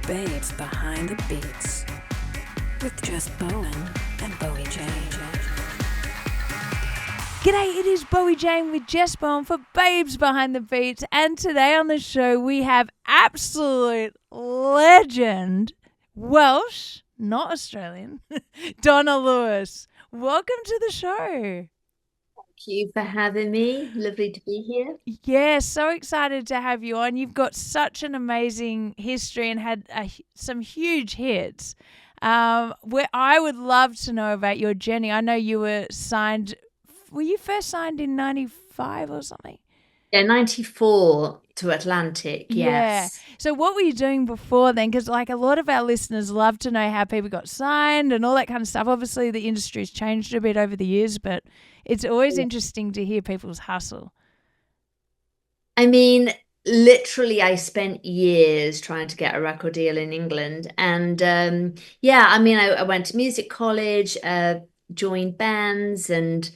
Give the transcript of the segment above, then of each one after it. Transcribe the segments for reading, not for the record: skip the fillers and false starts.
Babes Behind the Beats with Jess Bowen and Bowie Jane. G'day, it is Bowie Jane with Jess Bowen for Babes Behind the Beats, and today on the show we have absolute legend, Welsh, not Australian, Donna Lewis. Welcome to the show. Thank you for having me. Lovely to be here. Yeah, so excited to have you on. You've got such an amazing history and had some huge hits. Where I would love to know about your journey. I know you were signed. Were you first signed in 95 or something? Yeah, 94 to Atlantic, yes. Yeah. So what were you doing before then? Because like a lot of our listeners love to know how people got signed and all that kind of stuff. Obviously the industry's changed a bit over the years, but it's always interesting to hear people's hustle. I mean, literally I spent years trying to get a record deal in England. And I went to music college, joined bands and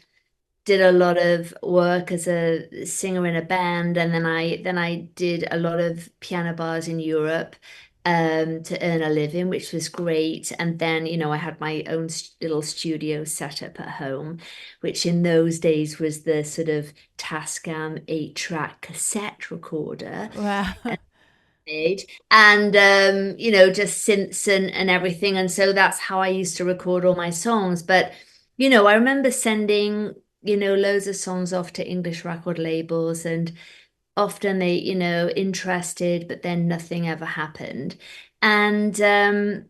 did a lot of work as a singer in a band, and then I did a lot of piano bars in Europe to earn a living, which was great. And then, I had my own little studio set up at home, which in those days was the sort of Tascam 8-track cassette recorder. Wow. And just synths and everything. And so that's how I used to record all my songs. But I remember sending loads of songs off to English record labels, and often they, interested, but then nothing ever happened. And the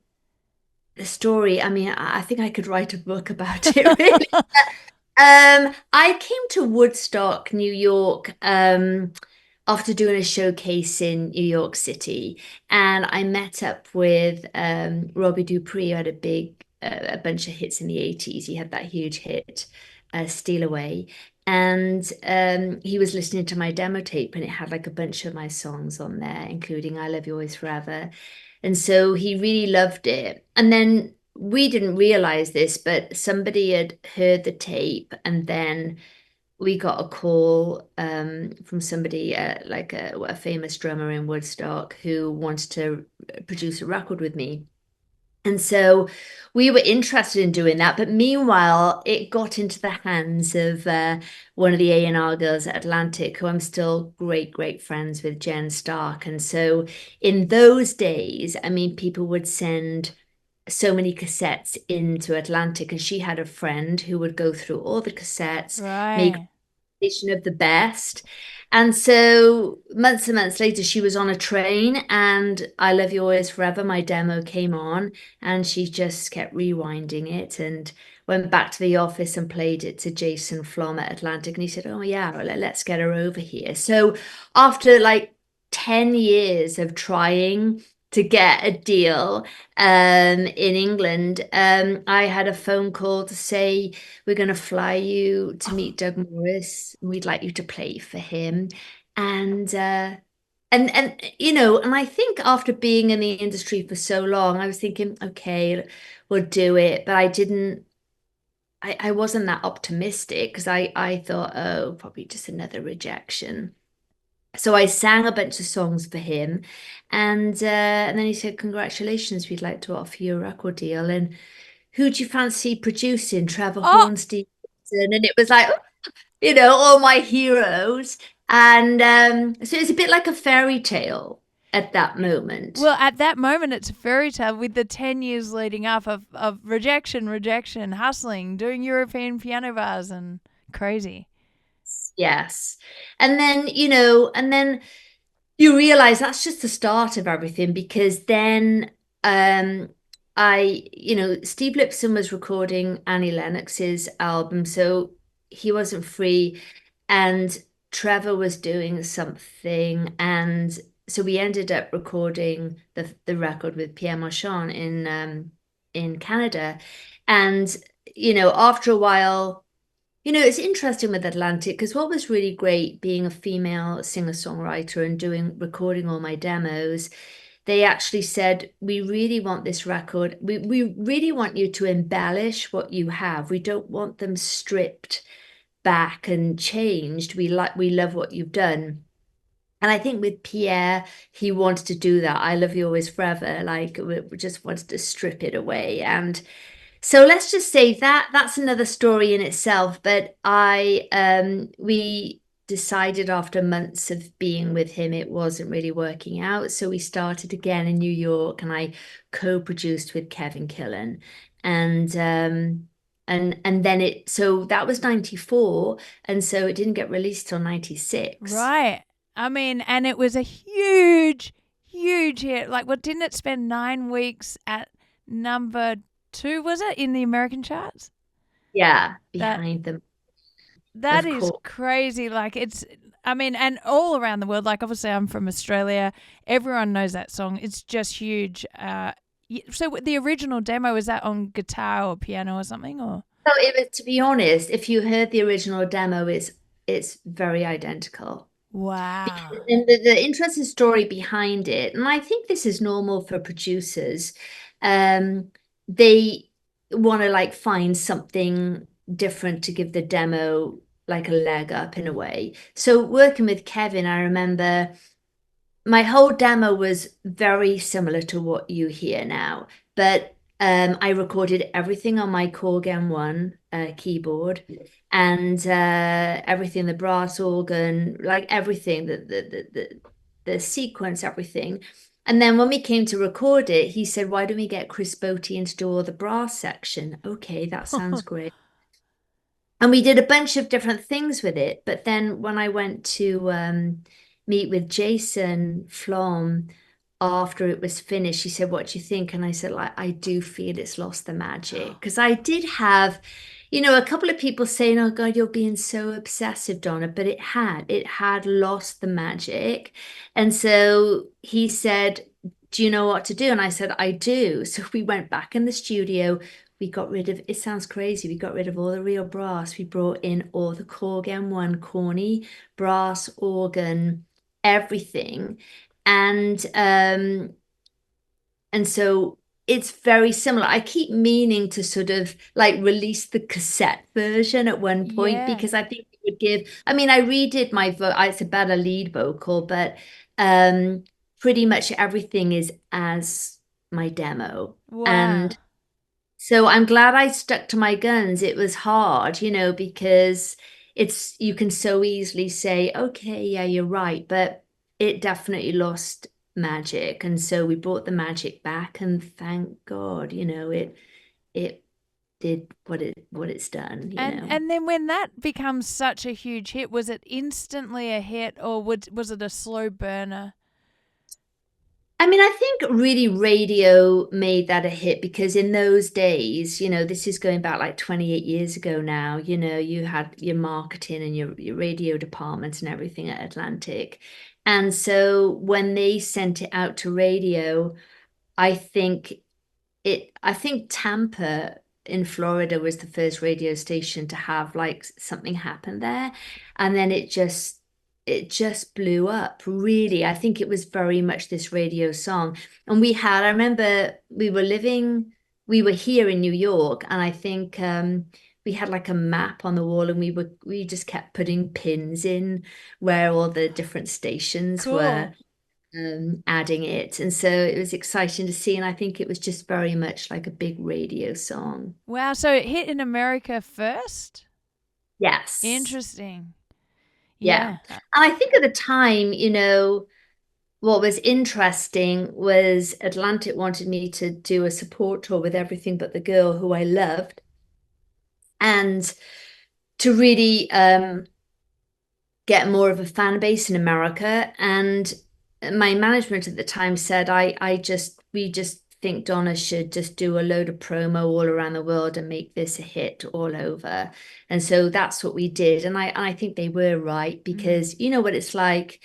story, I mean, I think I could write a book about it, really. I came to Woodstock, New York, after doing a showcase in New York City, and I met up with Robbie Dupree, who had a bunch of hits in the 80s. He had that huge hit, Steal Away, and he was listening to my demo tape, and it had like a bunch of my songs on there, including I Love You Always Forever. And so he really loved it. And then we didn't realize this, but somebody had heard the tape, and then we got a call from somebody, like a famous drummer in Woodstock, who wanted to produce a record with me. And so we were interested in doing that. But meanwhile, it got into the hands of one of the A&R girls at Atlantic, who I'm still great, great friends with, Jen Stark. And so in those days, I mean, people would send so many cassettes into Atlantic, and she had a friend who would go through all the cassettes, make of the best. And so months and months later, she was on a train, and I Love You Always Forever, my demo, came on, and she just kept rewinding it and went back to the office and played it to Jason Flom at Atlantic. And he said, oh yeah, let's get her over here. So after like 10 years of trying to get a deal in England, I had a phone call to say, we're going to fly you to meet Doug Morris, and we'd like you to play for him. And I think after being in the industry for so long, I was thinking, okay, we'll do it. But I wasn't that optimistic, because I thought, oh, probably just another rejection. So I sang a bunch of songs for him, and then he said, congratulations, we'd like to offer you a record deal. And who do you fancy producing? Trevor Hornstein. And it was like, all my heroes. And so it's a bit like a fairy tale at that moment. Well, at that moment, it's a fairy tale with the 10 years leading up of rejection, hustling, doing European piano bars, and crazy. Yes. And then, you realize that's just the start of everything, because then Steve Lipson was recording Annie Lennox's album, so he wasn't free, and Trevor was doing something, and so we ended up recording the record with Pierre Marchand in Canada. And after a while, it's interesting with Atlantic, because what was really great, being a female singer-songwriter and recording all my demos, they actually said, we really want this record. We really want you to embellish what you have. We don't want them stripped back and changed. We love what you've done. And I think with Pierre, he wanted to do that. I love you always forever. Like we just wanted to strip it away. And so let's just say that that's another story in itself. But we decided after months of being with him, it wasn't really working out. So we started again in New York, and I co-produced with Kevin Killen. And and then so that was 94, and so it didn't get released till 96. Right. I mean, and it was a huge, huge hit. Like, what, didn't it spend 9 weeks at number 2, was it, in the American charts? Yeah, That behind them. that Of is course. crazy. Like, it's, I mean, and all around the world. Like, obviously, I'm from Australia. Everyone knows that song. It's just huge. So the original demo, is that on guitar or piano or something, or? So it was, to be honest, if you heard the original demo, it's very identical. Wow. And the interesting story behind it, and I think this is normal for producers, they want to like find something different to give the demo like a leg up in a way. So working with Kevin, I remember my whole demo was very similar to what you hear now, but I recorded everything on my Korg M1 keyboard, and everything, the brass organ, like everything, the sequence, everything. And then when we came to record it, he said, "Why don't we get Chris Botti in to do all the brass section?" Okay, that sounds great. And we did a bunch of different things with it. But then when I went to meet with Jason Flom after it was finished, he said, "What do you think?" And I said, like, I do feel it's lost the magic. Because I did have, a couple of people saying, "Oh God, you're being so obsessive, Donna," but it had lost the magic. And so he said, "Do you know what to do?" And I said, "I do." So we went back in the studio. We got rid of, it sounds crazy, we got rid of all the real brass. We brought in all the Korg M1 corny brass organ, everything. And so it's very similar. I keep meaning to sort of like release the cassette version at one point, Yeah. because I think it would give, I mean, I redid my it's a better lead vocal, but pretty much everything is as my demo. Wow. And so I'm glad I stuck to my guns. It was hard, because you can so easily say, "Okay, yeah, you're right," but it definitely lost magic. And so we brought the magic back, and thank God, it did what it's done, And then when that becomes such a huge hit, was it instantly a hit, or was it a slow burner? I mean, I think really radio made that a hit, because in those days, this is going back like 28 years ago now, you had your marketing and your radio department and everything at Atlantic. And so when they sent it out to radio, I think Tampa in Florida was the first radio station to have like something happen there. And then it just blew up, really. I think it was very much this radio song. And I remember we were here in New York, and I think we had like a map on the wall, and we just kept putting pins in where all the different stations were adding it. And so it was exciting to see. And I think it was just very much like a big radio song. Wow, so it hit in America first? Yes. Interesting. Yeah. Yeah. And I think at the time, what was interesting was Atlantic wanted me to do a support tour with Everything But the Girl, who I loved, and to really get more of a fan base in America. And my management at the time said, we just think Donna should just do a load of promo all around the world and make this a hit all over. And so that's what we did. And I think they were right, because you know what it's like,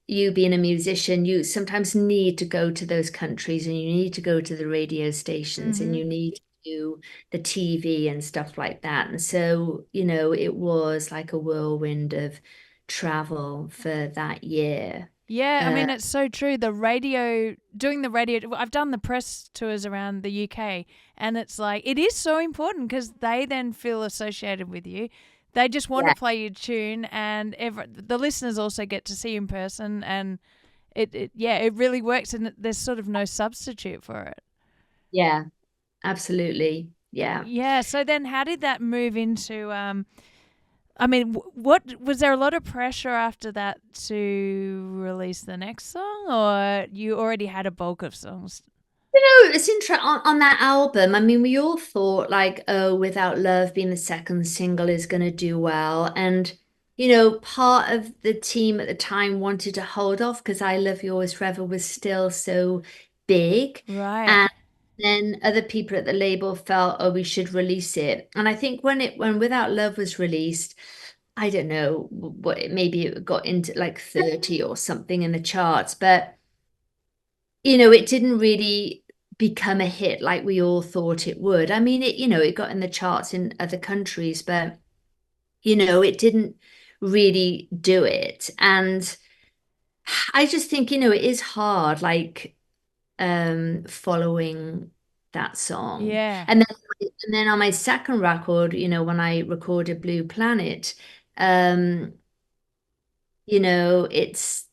you being a musician, you sometimes need to go to those countries, and you need to go to the radio stations, and you need to do the TV and stuff like that. And so, it was like a whirlwind of travel for that year. Yeah, I mean, it's so true. Doing the radio, I've done the press tours around the UK, and it's like, it is so important, because they then feel associated with you. They just want Yeah. to play your tune, and the listeners also get to see you in person, and it really works, and there's sort of no substitute for it. Yeah, absolutely. Yeah. Yeah. So then, how did that move into? I mean, what was there a lot of pressure after that to release the next song, or you already had a bulk of songs? It's interesting on that album. I mean, we all thought like, oh, Without Love being the second single is going to do well. And, part of the team at the time wanted to hold off because I Love You Always Forever was still so big. Right. And then other people at the label felt, oh, we should release it. And I think when Without Love was released, I don't know maybe it got into like 30 or something in the charts, but it didn't really become a hit like we all thought it would. I mean, it got in the charts in other countries, but it didn't really do it. And I just think, it is hard, like following that song. Yeah. And then on my second record, when I recorded Blue Planet, um, it's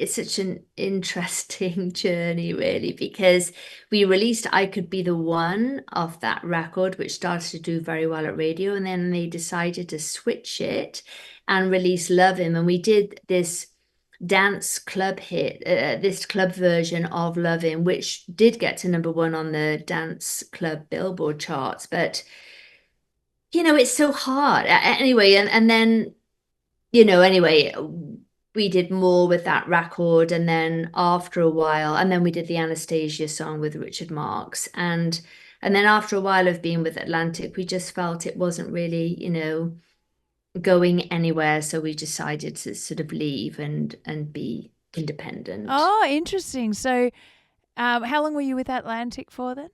such an interesting journey, really, because we released I Could Be the One off that record, which started to do very well at radio, and then they decided to switch it and release Love Him, and we did this dance club hit, this club version of Love Him, which did get to number one on the dance club Billboard charts, but it's so hard. Anyway, and then anyway, we did more with that record, and then after a while, and then we did the Anastasia song with Richard Marx, and then after a while of being with Atlantic, we just felt it wasn't really, going anywhere, so we decided to sort of leave and be independent. Oh, interesting. So, how long were you with Atlantic for then?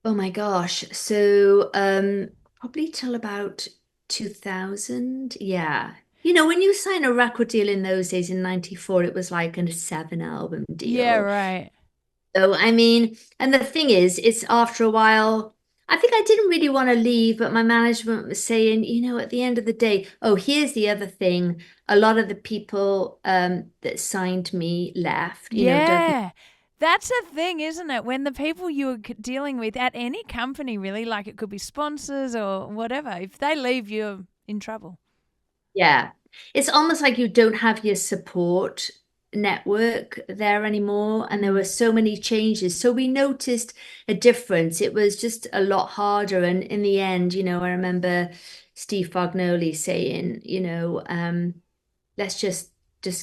Oh my gosh. So, probably till about 2000. Yeah. When you sign a record deal in those days in 94, it was like a 7 album Yeah, deal. right. So, I mean, and the thing is, it's after a while, I think I didn't really want to leave, but my management was saying, at the end of the day, oh, here's the other thing. A lot of the people that signed me left, Yeah. That's a thing, isn't it? When the people you're dealing with at any company, really, like it could be sponsors or whatever, if they leave, you're in trouble. Yeah. It's almost like you don't have your support network there anymore. And there were so many changes. So we noticed a difference. It was just a lot harder. And in the end, I remember Steve Fagnoli saying, let's just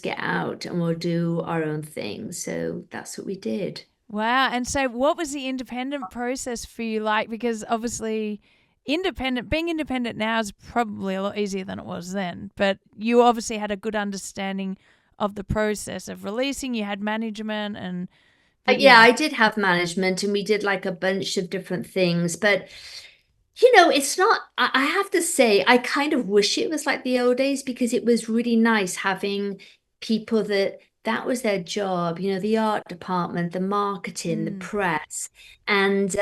get out and we'll do our own thing. So that's what we did. Wow. And so what was the independent process for you like? Because obviously being independent now is probably a lot easier than it was then, but you obviously had a good understanding of the process of releasing. You had management and Yeah, I did have management and we did like a bunch of different things, but it's not, I have to say, I kind of wish it was like the old days because it was really nice having people that was their job, the art department, the marketing, the press. And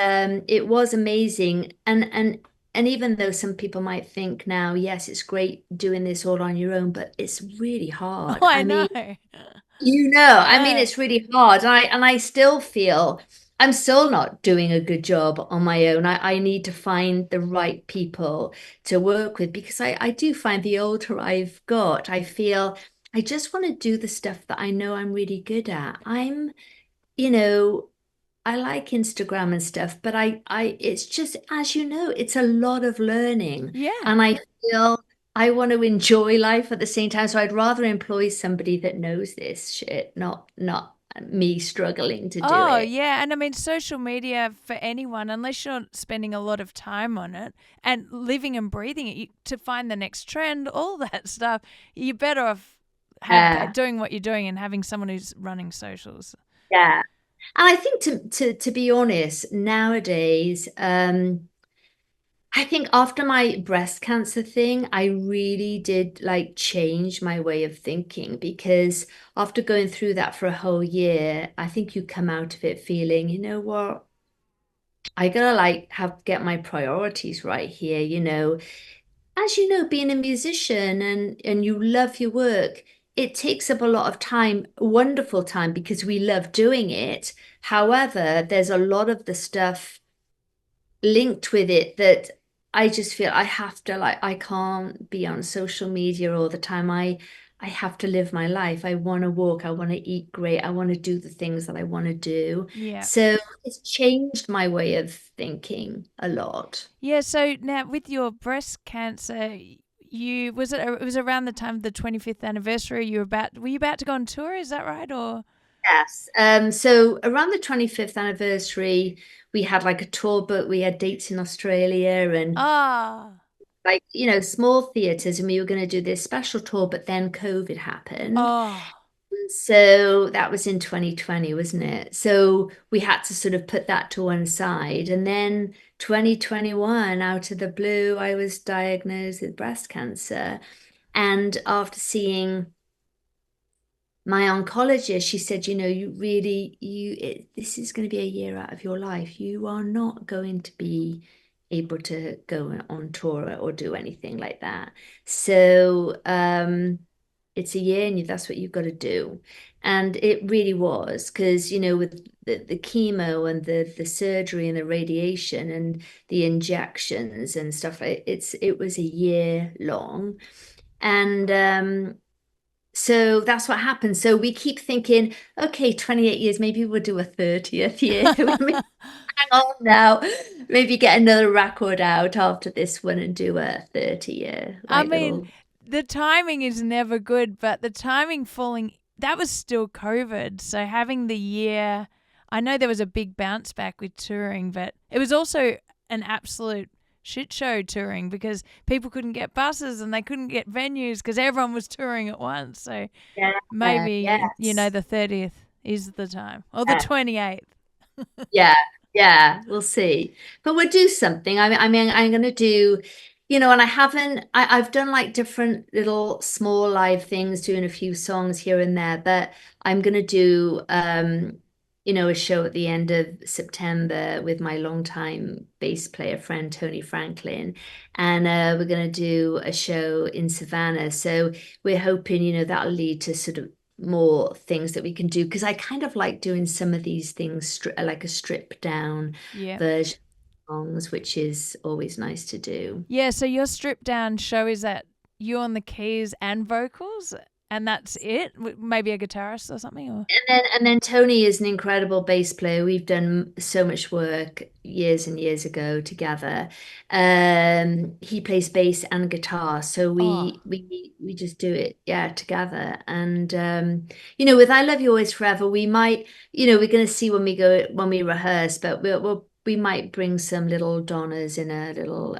it was amazing. And even though some people might think now, yes, it's great doing this all on your own, but it's really hard. Oh, I know. I mean, it's really hard. And I still feel I'm still not doing a good job on my own. I need to find the right people to work with because I do find the older I've got, I feel I just want to do the stuff that I know I'm really good at. You know, I like Instagram and stuff, but it's just, as it's a lot of learning. Yeah. And I feel I want to enjoy life at the same time. So I'd rather employ somebody that knows this shit, not me struggling to do Oh, it. yeah. And I mean, social media for anyone, unless you're spending a lot of time on it and living and breathing it, to find the next trend, all that stuff, you're better off doing what you're doing and having someone who's running socials. Yeah. And I think to be honest, nowadays, I think after my breast cancer thing, I really did like change my way of thinking because after going through that for a whole year, I think you come out of it feeling, you know what, I gotta like get my priorities right here, as you know, being a musician and you love your work, it takes up a lot of time, wonderful time, because we love doing it. However, there's a lot of the stuff linked with it that I just feel I have to, like, I can't be on social media all the time. I have to live my life. I want to walk, I want to eat great, I want to do the things that I want to do. Yeah. So it's changed my way of thinking a lot. Yeah, so now with your breast cancer, you it was around the time of the 25th anniversary were you about to go on tour, is that right? Or Yes. So around the 25th anniversary, we had like a tour, but we had dates in Australia and ah, like, small theaters, and we were going to do this special tour, but then COVID happened. oh, So that was in 2020, wasn't it? So we had to sort of put that to one side. And then 2021, out of the blue, I was diagnosed with breast cancer. And after seeing my oncologist, she said, you really, this is going to be a year out of your life. You are not going to be able to go on tour or do anything like that. So, it's a year and that's what you've got to do. And it really was because, with the chemo and the surgery and the radiation and the injections and stuff, it was a year long. And so that's what happened. So we keep thinking, okay, 28 years, maybe we'll do a 30th year. Hang on now. Maybe get another record out after this one and do a 30-year, I like mean, little. the timing is never good, but the timing falling, that was still COVID. So having the year, I know there was a big bounce back with touring, but it was also an absolute shit show touring because people couldn't get buses and they couldn't get venues because everyone was touring at once. So Yeah, maybe, yes. the 30th is the time or the Yeah, 28th. yeah, yeah, we'll see. But we'll do something. I mean, I'm gonna do, and I've done like different little small live things, doing a few songs here and there, but I'm gonna do a show at the end of September with my longtime bass player friend Tony Franklin. And we're gonna do a show in Savannah. So we're hoping, that'll lead to sort of more things that we can do because I kind of like doing some of these things like a stripped down Yeah. version of songs, which is always nice to do. Yeah, so your stripped down show is that you on the keys and vocals, and that's it? Maybe a guitarist or something? Or And then Tony is an incredible bass player. We've done so much work years and years ago together. He plays bass and guitar, so oh, we just do it, yeah, together. And with I Love You Always Forever, we might, we're gonna see when we rehearse, but we might bring some little Donnas in a little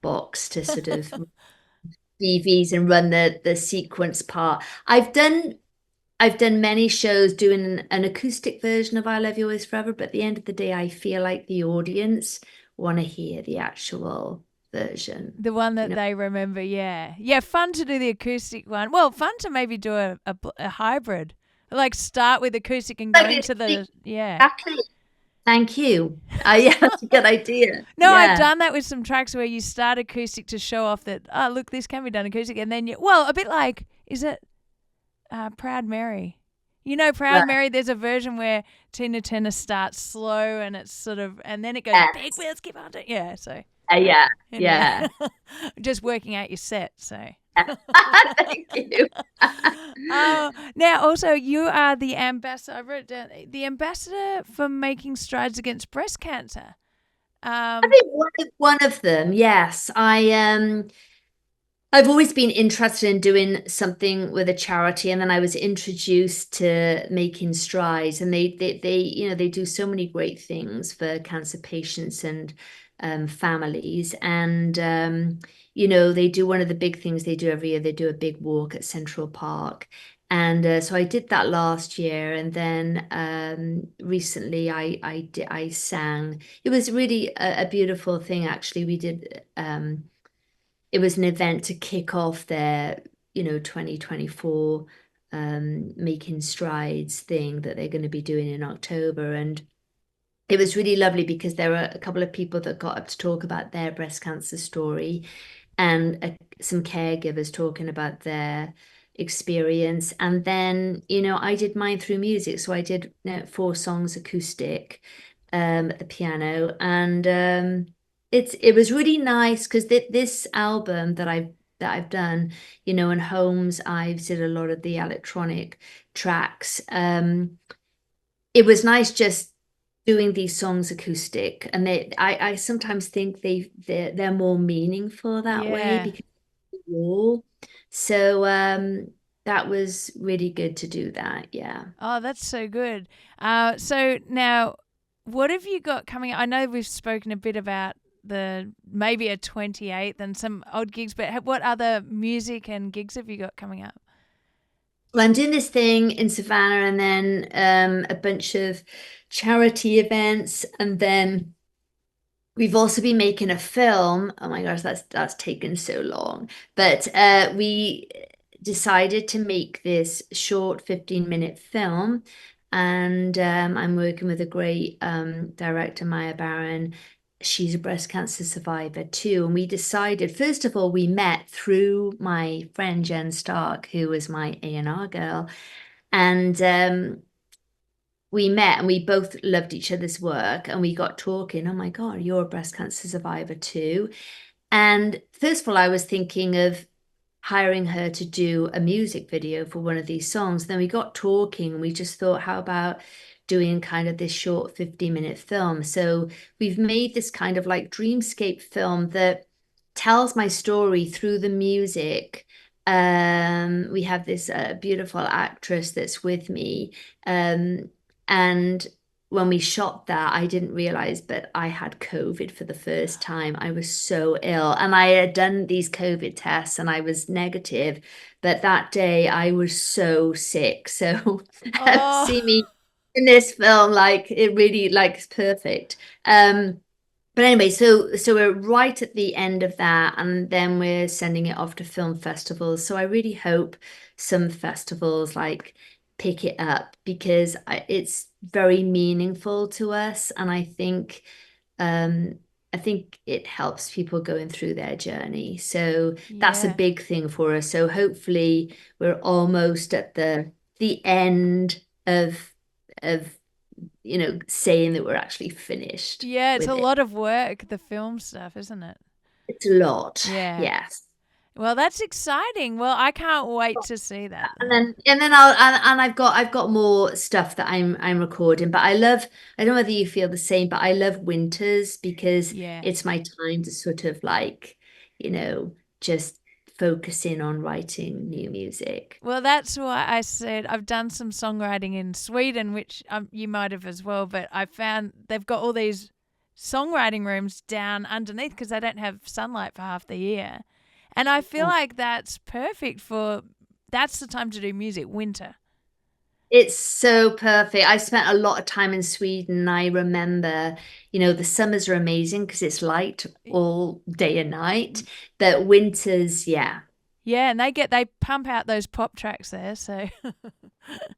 box to sort of DVs and run the sequence part. I've done many shows doing an acoustic version of I Love You Always Forever, but at the end of the day, I feel like the audience want to hear the actual version. the one You that know, they remember, yeah. Yeah, fun to do the acoustic one. Well, fun to maybe do a hybrid. Like start with acoustic and go into the, yeah. exactly. Thank you. Yeah, that's a good idea. No, I've Yeah. done that with some tracks where you start acoustic to show off that, oh, look, this can be done acoustic. And then well, a bit like, is it Proud Mary? Proud Right. Mary, there's a version where Tina Turner starts slow and it's sort of, and then it goes big Yes. wheels, keep on it. Yeah, so Yeah. anyway, Yeah. just working out your set, so. Thank you. Now, also, you are the ambassador, I wrote it down, the ambassador for making strides against breast cancer. I think one of them, yes. I've always been interested in doing something with a charity, and then I was introduced to Making Strides, and they do so many great things for cancer patients and families, and they do one of the big things they do every year. They do a big walk at Central Park, and so I did that last year, and then recently I sang. It was really a beautiful thing, actually. We did. It was an event to kick off their 2024 Making Strides thing that they're going to be doing in October. And it was really lovely because there were a couple of people that got up to talk about their breast cancer story, and some caregivers talking about their experience. And then, I did mine through music. So I did 4 songs acoustic at the piano. And it was really nice because this album that I've done, and Holmes, I've did a lot of the electronic tracks. It was nice just doing these songs acoustic, and I sometimes think they're more meaningful that way Yeah. because of the wall. So that was really good to do that. Yeah. Oh, that's so good. So now, what have you got coming? I know we've spoken a bit about maybe a 28th and some odd gigs, but what other music and gigs have you got coming up? Well, I'm doing this thing in Savannah, and then a bunch of charity events, and then we've also been making a film. Oh my gosh, that's taken so long. But we decided to make this short 15-minute film, and I'm working with a great director, Maya Barron. She's a breast cancer survivor too. And we decided, first of all, we met through my friend Jen Stark, who was my A&R girl. And we met and we both loved each other's work, and we got talking. Oh my God, you're a breast cancer survivor too. And first of all, I was thinking of hiring her to do a music video for one of these songs. Then we got talking and we just thought, how about doing kind of this short 15-minute film? So we've made this kind of like dreamscape film that tells my story through the music. We have this beautiful actress that's with me. And when we shot that, I didn't realize, but I had COVID for the first time. I was so ill, and I had done these COVID tests and I was negative. But that day I was so sick. So Oh, see me in this film, like it really like it's perfect. But anyway, so we're right at the end of that, and then we're sending it off to film festivals. So I really hope some festivals like pick it up because it's very meaningful to us, and um, I think it helps people going through their journey. So that's a yeah. big thing for us. So hopefully we're almost at the end of saying that we're actually finished Yeah, it's with a it. lot of work, the film stuff, isn't it? It's a lot. Yeah. Yes. Well, that's exciting. Well, I can't wait to see that And then. then and I've got more stuff that I'm recording, but I don't know whether you feel the same, but I love winters because Yeah. it's my time to sort of like, just focus in on writing new music. Well, that's why I said I've done some songwriting in Sweden, which you might have as well, but I found they've got all these songwriting rooms down underneath because they don't have sunlight for half the year. And I feel like that's perfect that's the time to do music, winter. It's so perfect. I spent a lot of time in Sweden. I remember, the summers are amazing because it's light all day and night. But winters, yeah. Yeah, and they pump out those pop tracks there, so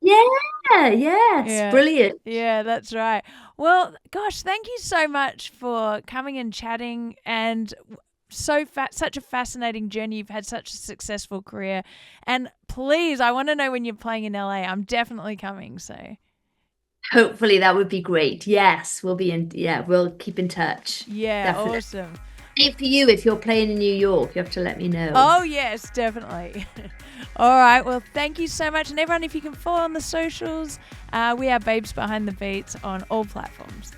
Yeah, yes, yeah. brilliant. Yeah, that's right. Well, gosh, thank you so much for coming and chatting, and such a fascinating journey. You've had such a successful career. And please, I want to know when you're playing in LA. I'm definitely coming, so. Hopefully that would be great. Yes, we'll keep in touch. Yeah, Definitely. awesome. Same for you if you're playing in New York, you have to let me know. Oh, yes, definitely. All right. Well, thank you so much. And everyone, if you can follow on the socials, we are Babes Behind the Beats on all platforms.